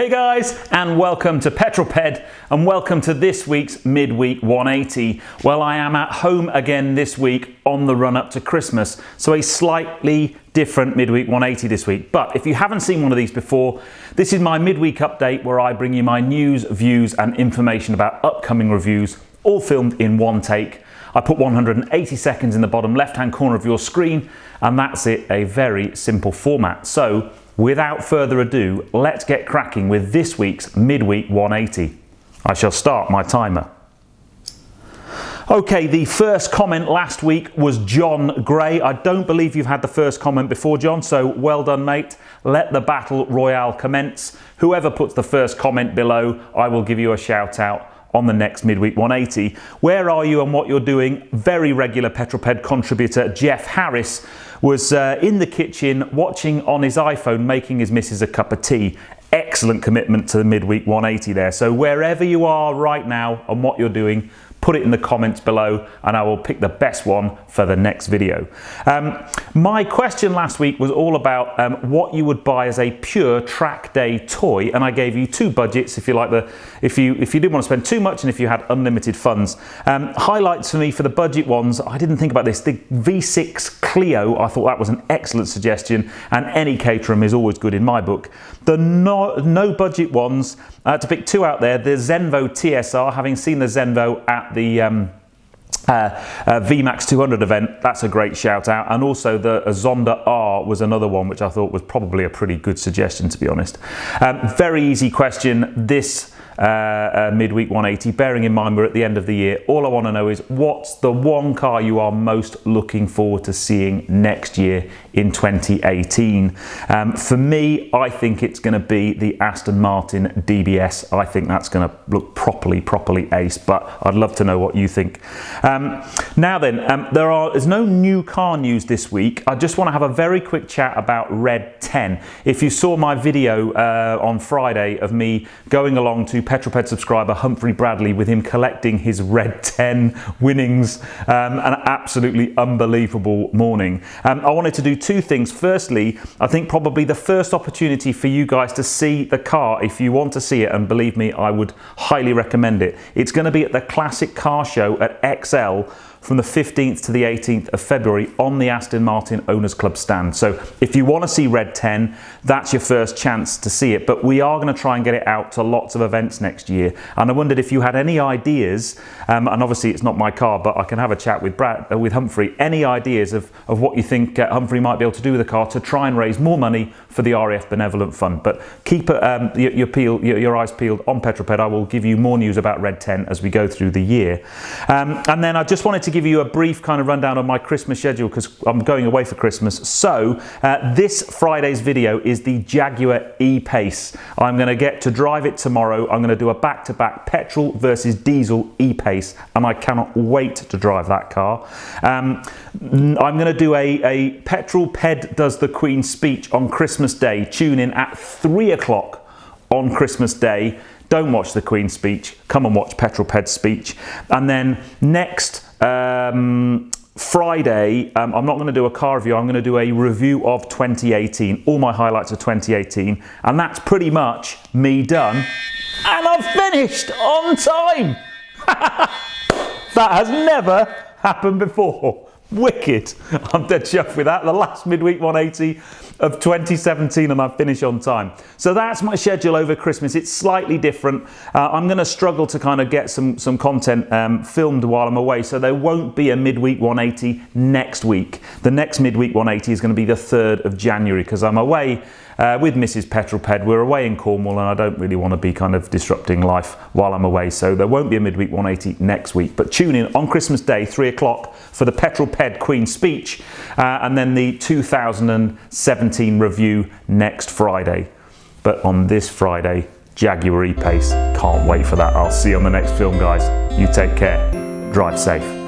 Hey guys, and welcome to Petrol Ped, and welcome to this week's Midweek 180. Well, I am at home again this week on the run up to Christmas, so a slightly different Midweek 180 this week. But if you haven't seen one of these before, this is my midweek update where I bring you my news, views and information about upcoming reviews, all filmed in one take. I put 180 seconds in the bottom left-hand corner of your screen, and that's it, a very simple format. So, without further ado, let's get cracking with this week's Midweek 180. I shall start my timer. Okay, the first comment last week was John Gray. I don't believe you've had the first comment before, John, so well done, mate. Let the battle royale commence. Whoever puts the first comment below, I will give you a shout out on the next Midweek 180. Where are you and what you're doing? Very regular Petrol Ped contributor Jeff Harris was in the kitchen watching on his iPhone, making his missus a cup of tea. Excellent commitment to the Midweek 180 there. So wherever you are right now and what you're doing, put it in the comments below and I will pick the best one for the next video. My question last week was all about what you would buy as a pure track day toy, and I gave you two budgets if you didn't want to spend too much and if you had unlimited funds. Highlights for me for the budget ones, I didn't think about this. The V6 Clio, I thought that was an excellent suggestion, and any Caterham is always good in my book. The no budget ones, to pick two out there, the Zenvo TSR, having seen the Zenvo at the VMAX 200 event, that's a great shout out, and also the Zonda R was another one which I thought was probably a pretty good suggestion, to be honest. Very easy question this Midweek 180, bearing in mind we're at the end of the year. All I want to know is, what's the one car you are most looking forward to seeing next year in 2018? For me, I think it's going to be the Aston Martin DBS. I think that's going to look properly ace, but I'd love to know what you think. Now then, there's no new car news this week. I just want to have a very quick chat about Red 10. If you saw my video on Friday of me going along to Petrol Ped subscriber Humphrey Bradley with him collecting his Red 10 winnings, an absolutely unbelievable morning. I wanted to do two things. Firstly, I think probably the first opportunity for you guys to see the car, if you want to see it, and believe me, I would highly recommend it. It's going to be at the Classic Car Show at XL from the 15th to the 18th of February on the Aston Martin Owners Club stand. So if you want to see Red 10, that's your first chance to see it. But we are going to try and get it out to lots of events next year. And I wondered if you had any ideas, and obviously it's not my car, but I can have a chat with Humphrey, any ideas of what you think Humphrey might be able to do with the car to try and raise more money for the RAF Benevolent Fund. But keep your eyes peeled on Petrol Ped. I will give you more news about Red 10 as we go through the year. And then I just wanted to give you a brief kind of rundown of my Christmas schedule because I'm going away for Christmas. So this Friday's video is the Jaguar E-Pace. I'm going to get to drive it tomorrow. I'm going to do a back-to-back petrol versus diesel E-Pace, and I cannot wait to drive that car. I'm going to do a Petrol Ped Does the Queen's Speech on Christmas Day. Tune in at 3 o'clock on Christmas Day. Don't watch the Queen's speech, come and watch Petrol Ped's speech. And then next Friday, I'm not going to do a car review, I'm going to do a review of 2018, all my highlights of 2018, and that's pretty much me done, and I've finished on time. That has never happened before. Wicked. I'm dead chuffed with that. The last Midweek 180 of 2017 and I finish on time. So that's my schedule over Christmas. It's slightly different. I'm going to struggle to kind of get some content filmed while I'm away, so there won't be a Midweek 180 next week. The next Midweek 180 is going to be the 3rd of January because I'm away with Mrs. Petrol Ped. We're away in Cornwall and I don't really want to be kind of disrupting life while I'm away, so there won't be a Midweek 180 next week. But tune in on Christmas Day, 3 o'clock for the Petrol Ped Queen's speech, and then the 2017 review next Friday. But on this Friday, Jaguar E-Pace. Can't wait for that. I'll see you on the next film, guys. You take care. Drive safe.